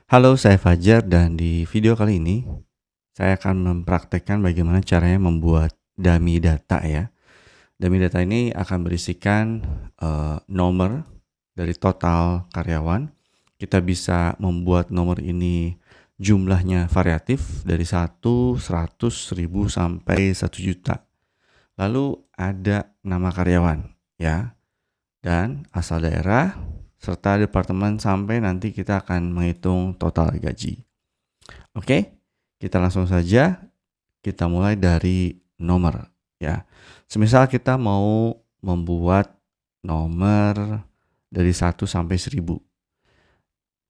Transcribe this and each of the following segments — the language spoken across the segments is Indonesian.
Halo, saya Fajar dan di video kali ini saya akan mempraktekkan bagaimana caranya membuat dummy data ya. Dummy data ini akan berisikan nomor dari total karyawan. Kita bisa membuat nomor ini jumlahnya variatif dari 1, 100, 1000 sampai 1 juta. Lalu ada nama karyawan ya dan asal daerah serta departemen sampai nanti kita akan menghitung total gaji. Oke, kita langsung saja kita mulai dari nomor ya. Semisal kita mau membuat nomor dari 1 sampai 1000.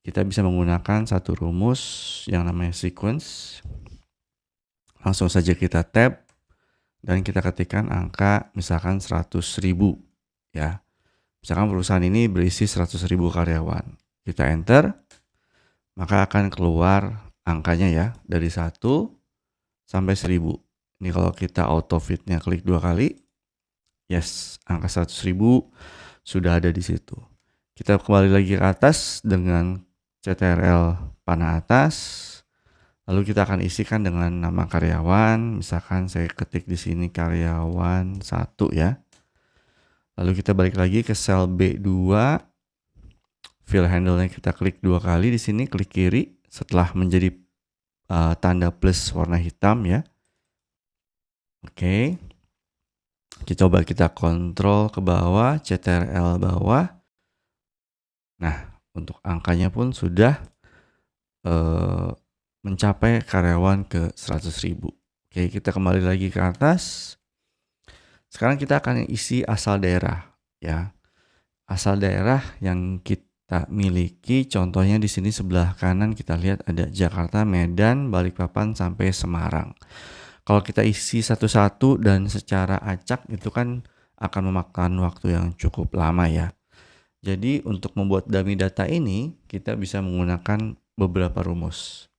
Kita bisa menggunakan satu rumus yang namanya sequence. Langsung saja kita tab dan kita ketikkan angka misalkan 100.000 ya. Misalkan perusahaan ini berisi 100.000 karyawan. Kita enter, maka akan keluar angkanya ya dari 1 sampai 1000. Ini kalau kita auto fit-nya klik 2 kali, yes, angka 100.000 sudah ada di situ. Kita kembali lagi ke atas dengan CTRL panah atas. Lalu kita akan isikan dengan nama karyawan, misalkan saya ketik di sini karyawan 1 ya. Lalu kita balik lagi ke sel B2, fill handle-nya kita klik 2 kali di sini, klik kiri setelah menjadi tanda plus warna hitam ya. Oke. Coba kita kontrol ke bawah, CTRL bawah. Nah, untuk angkanya pun sudah mencapai karyawan ke 100.000. Oke, kita kembali lagi ke atas. Sekarang kita akan isi asal daerah ya. Asal daerah yang kita miliki, contohnya di sini sebelah kanan kita lihat ada Jakarta, Medan, Balikpapan sampai Semarang. Kalau kita isi satu-satu dan secara acak itu kan akan memakan waktu yang cukup lama ya. Jadi untuk membuat dummy data ini kita bisa menggunakan beberapa rumus.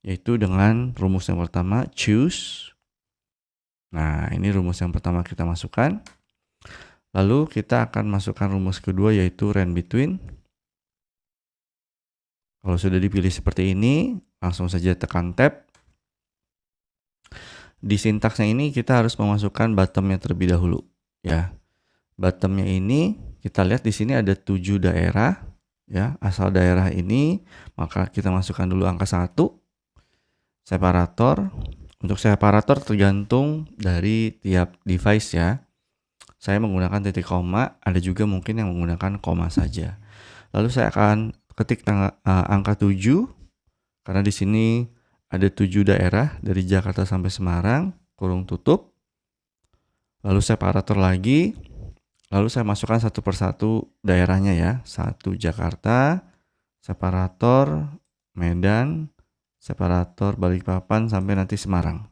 Yaitu dengan rumus yang pertama choose. Nah, ini rumus yang pertama kita masukkan. Lalu kita akan masukkan rumus kedua yaitu range between. Kalau sudah dipilih seperti ini, langsung saja tekan tab. Di sintaksnya ini kita harus memasukkan bottomnya terlebih dahulu ya. Bottomnya ini kita lihat di sini ada 7 daerah ya. Asal daerah ini maka kita masukkan dulu angka 1. Separator. Untuk separator tergantung dari tiap device ya. Saya menggunakan titik koma, ada juga mungkin yang menggunakan koma saja. Lalu saya akan ketik angka 7 karena di sini ada 7 daerah dari Jakarta sampai Semarang, kurung tutup. Lalu separator lagi. Lalu saya masukkan satu persatu daerahnya ya. 1 Jakarta, separator Medan, separator Balikpapan sampai nanti Semarang.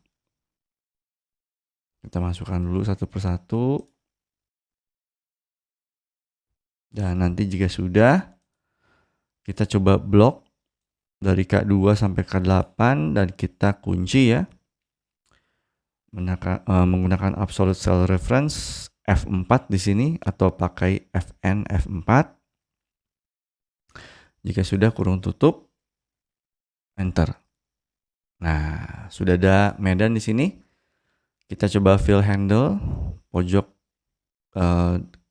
Kita masukkan dulu satu persatu. Dan nanti jika sudah, kita coba blok dari K2 sampai K8 dan kita kunci ya. Menggunakan absolute cell reference F4 di sini atau pakai Fn F4. Jika sudah kurung tutup, enter. Nah, sudah ada Medan di sini. Kita coba fill handle pojok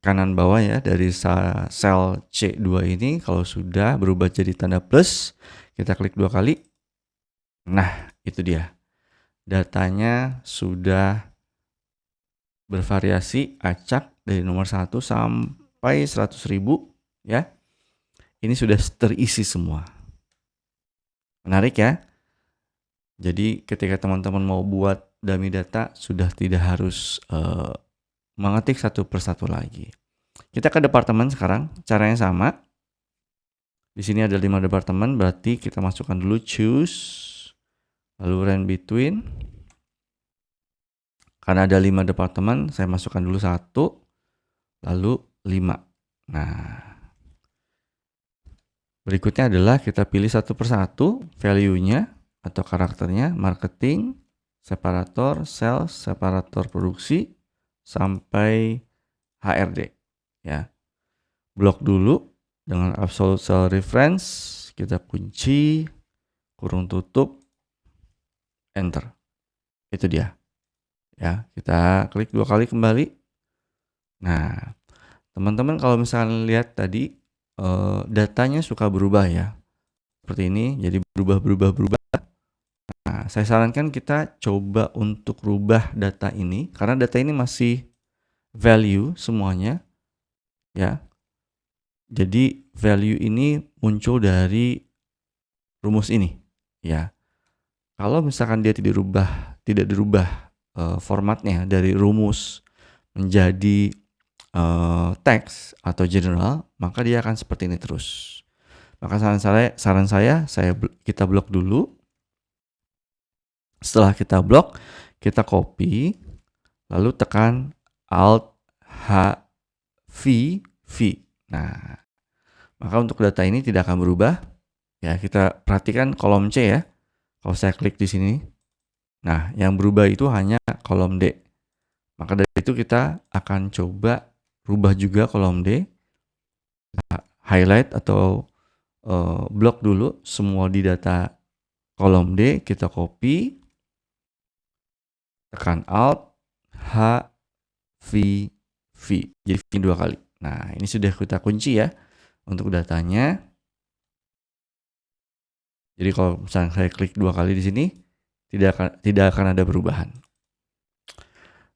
kanan bawah ya dari sel C2 ini. Kalau sudah berubah jadi tanda plus, kita klik 2 kali. Nah, itu dia. Datanya sudah bervariasi acak dari nomor 1 sampai 100.000 ya. Ini sudah terisi semua. Menarik ya. Jadi ketika teman-teman mau buat dummy data sudah tidak harus mengetik satu persatu lagi. Kita ke departemen sekarang, caranya sama. Di sini ada 5 departemen, berarti kita masukkan dulu choose, lalu range between. Karena ada 5 departemen, saya masukkan dulu 1, lalu 5. Nah, berikutnya adalah kita pilih satu persatu value-nya atau karakternya, marketing, separator, sales, separator produksi, sampai HRD ya. Blok dulu dengan absolute cell reference, kita kunci, kurung tutup, enter. Itu dia. Ya, kita klik 2 kali kembali. Nah, teman-teman kalau misalnya lihat tadi datanya suka berubah ya. Seperti ini, jadi berubah. Nah, saya sarankan kita coba untuk rubah data ini karena data ini masih value semuanya ya. Jadi value ini muncul dari rumus ini ya. Kalau misalkan dia tidak dirubah formatnya dari rumus menjadi teks atau general, maka dia akan seperti ini terus. Maka saran saya kita blok dulu. Setelah kita blok, kita copy, lalu tekan Alt H V V. Nah, maka untuk data ini tidak akan berubah. Ya, kita perhatikan kolom C ya. Kalau saya klik di sini, nah yang berubah itu hanya kolom D. Maka dari itu kita akan coba rubah juga kolom D. Nah, highlight atau blok dulu semua di data kolom D, kita copy, tekan Alt H V V. Jadi V 2 kali. Nah, ini sudah kita kunci ya untuk datanya. Jadi kalau misalnya saya klik 2 kali di sini, tidak akan ada perubahan.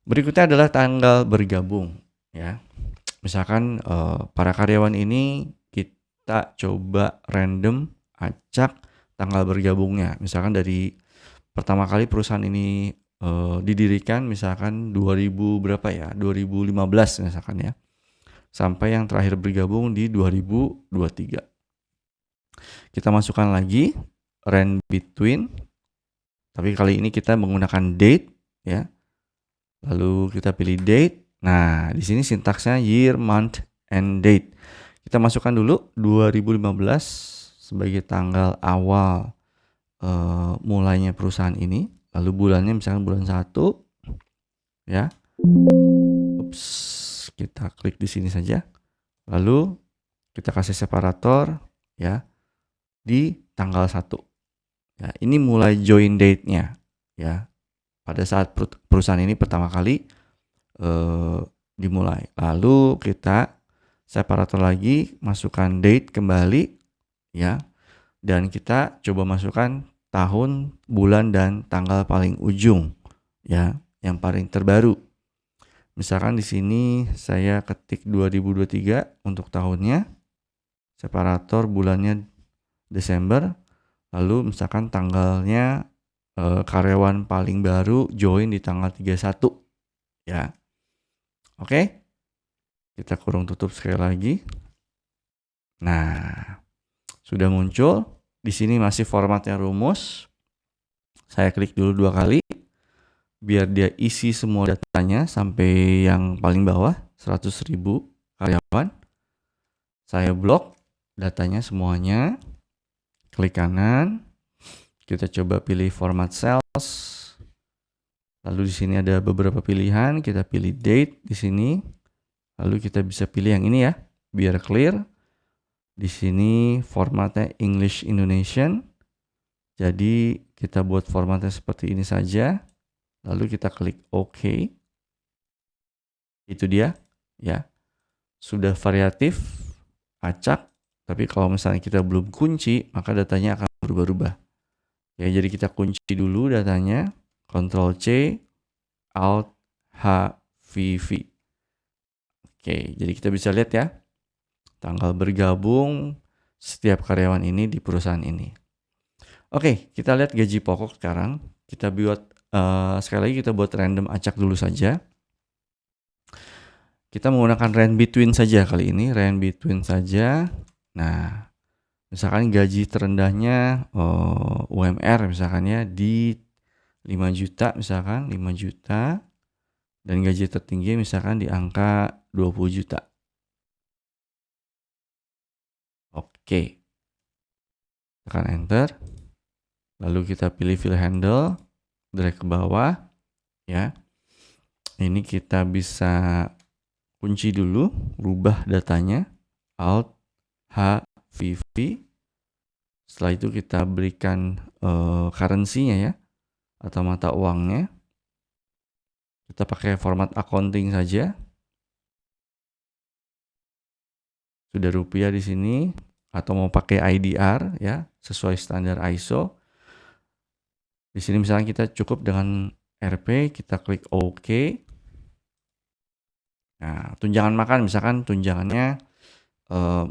Berikutnya adalah tanggal bergabung ya. Misalkan para karyawan ini kita coba random acak tanggal bergabungnya. Misalkan dari pertama kali perusahaan ini didirikan misalkan 2000 berapa ya? 2015 misalkan ya. Sampai yang terakhir bergabung di 2023. Kita masukkan lagi range between, tapi kali ini kita menggunakan date ya. Lalu kita pilih date. Nah, di sini sintaksnya year, month, and date. Kita masukkan dulu 2015 sebagai tanggal awal mulainya perusahaan ini. Lalu bulannya misalkan bulan 1 ya. Ups, kita klik di sini saja. Lalu kita kasih separator ya di tanggal 1. Ya, ini mulai join date-nya ya. Pada saat perusahaan ini pertama kali dimulai. Lalu kita separator lagi, masukkan date kembali ya. Dan kita coba masukkan tahun, bulan, dan tanggal paling ujung ya, yang paling terbaru. Misalkan di sini saya ketik 2023 untuk tahunnya, separator bulannya Desember, lalu misalkan tanggalnya karyawan paling baru join di tanggal 31 ya. Oke. Kita kurung tutup sekali lagi. Nah, sudah muncul. Di sini masih formatnya rumus. Saya klik dulu 2 kali biar dia isi semua datanya sampai yang paling bawah 100.000 karyawan. Saya blok datanya semuanya. Klik kanan. Kita coba pilih format cells. Lalu di sini ada beberapa pilihan, kita pilih date di sini. Lalu kita bisa pilih yang ini ya, biar clear. Di sini formatnya English Indonesian. Jadi kita buat formatnya seperti ini saja. Lalu kita klik OK. Itu dia ya. Sudah variatif, acak. Tapi kalau misalnya kita belum kunci, maka datanya akan berubah-ubah. Ya, jadi kita kunci dulu datanya, Ctrl C, Alt H V V. Oke, jadi kita bisa lihat ya, tanggal bergabung setiap karyawan ini di perusahaan ini. Oke, kita lihat gaji pokok sekarang. Kita buat sekali lagi kita buat random acak dulu saja. Kita menggunakan range between saja kali ini, range between saja. Nah, misalkan gaji terendahnya UMR misalkan ya di 5 juta misalkan, 5 juta. Dan gaji tertinggi misalkan di angka 20 juta. Oke. Tekan enter. Lalu kita pilih fill handle, drag ke bawah ya. Ini kita bisa kunci dulu, rubah datanya, Alt H V V. Setelah itu kita berikan currency-nya ya, atau mata uangnya. Kita pakai format accounting saja. Sudah rupiah di sini, atau mau pakai IDR ya, sesuai standar ISO. Di sini misalnya kita cukup dengan Rp, kita klik OK. Nah, tunjangan makan misalkan tunjangannya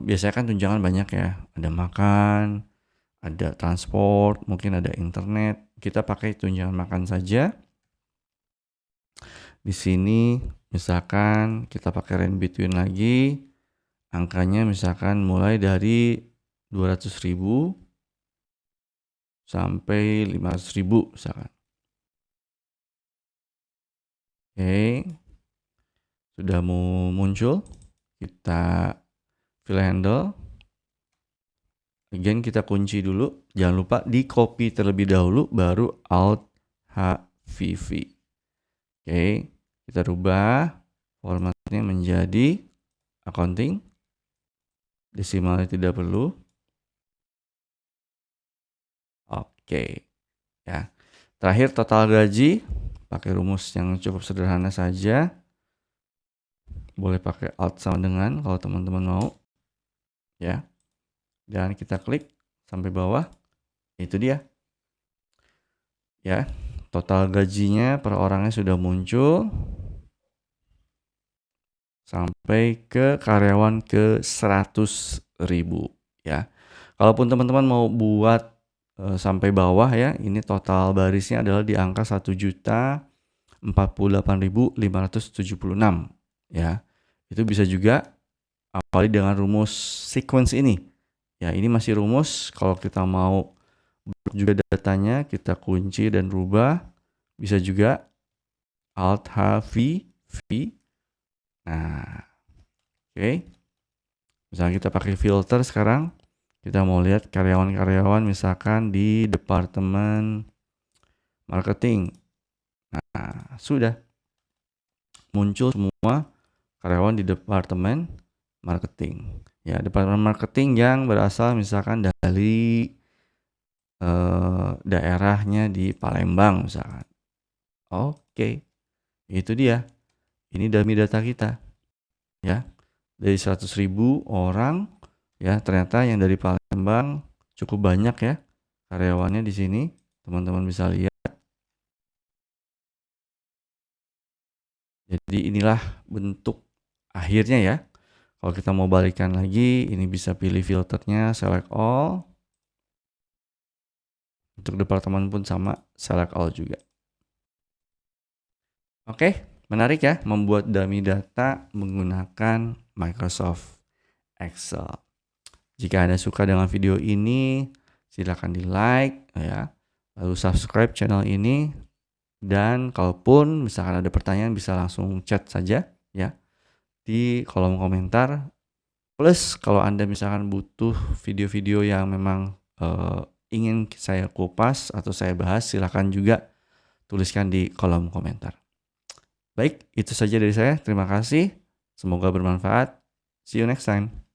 biasanya kan tunjangan banyak ya. Ada makan, ada transport, mungkin ada internet. Kita pakai tunjangan makan saja. Di sini misalkan kita pakai range between lagi. Angkanya misalkan mulai dari 200.000 sampai 500.000 misalkan. Oke. Sudah mau muncul. Kita fill handle. Again kita kunci dulu. Jangan lupa di copy terlebih dahulu baru Alt HVV. Oke. Kita rubah formatnya menjadi accounting. Desimalnya tidak perlu. Oke. Ya. Terakhir total gaji. Pakai rumus yang cukup sederhana saja. Boleh pakai Alt sama dengan kalau teman-teman mau. Ya. Dan kita klik sampai bawah. Itu dia. Ya. Total gajinya per orangnya sudah muncul. Sampai ke karyawan ke 100.000 ya. Kalaupun teman-teman mau buat sampai bawah ya, ini total barisnya adalah di angka 1.048.576 ya. Itu bisa juga awali dengan rumus sequence ini. Ya, ini masih rumus. Kalau kita mau juga datanya, kita kunci dan rubah. Bisa juga Alt H V V. Nah, oke. Misalnya kita pakai filter sekarang. Kita mau lihat karyawan-karyawan misalkan di departemen marketing. Nah, sudah muncul semua karyawan di departemen marketing. Ya, departemen marketing yang berasal misalkan dari daerahnya di Palembang misalkan. Oke, itu dia. Ini dummy data kita. Ya, dari 100.000 orang ya, ternyata yang dari Palembang cukup banyak ya karyawannya di sini. Teman-teman bisa lihat. Jadi inilah bentuk akhirnya ya. Kalau kita mau balikan lagi, ini bisa pilih filternya, select all. Untuk departemen pun sama, select all juga. Oke, menarik ya membuat dummy data menggunakan Microsoft Excel. Jika Anda suka dengan video ini, silakan di like ya. Lalu subscribe channel ini. Dan kalaupun misalkan ada pertanyaan bisa langsung chat saja ya di kolom komentar. Plus kalau Anda misalkan butuh video-video yang memang ingin saya kupas atau saya bahas, silakan juga tuliskan di kolom komentar. Baik, itu saja dari saya. Terima kasih. Semoga bermanfaat. See you next time.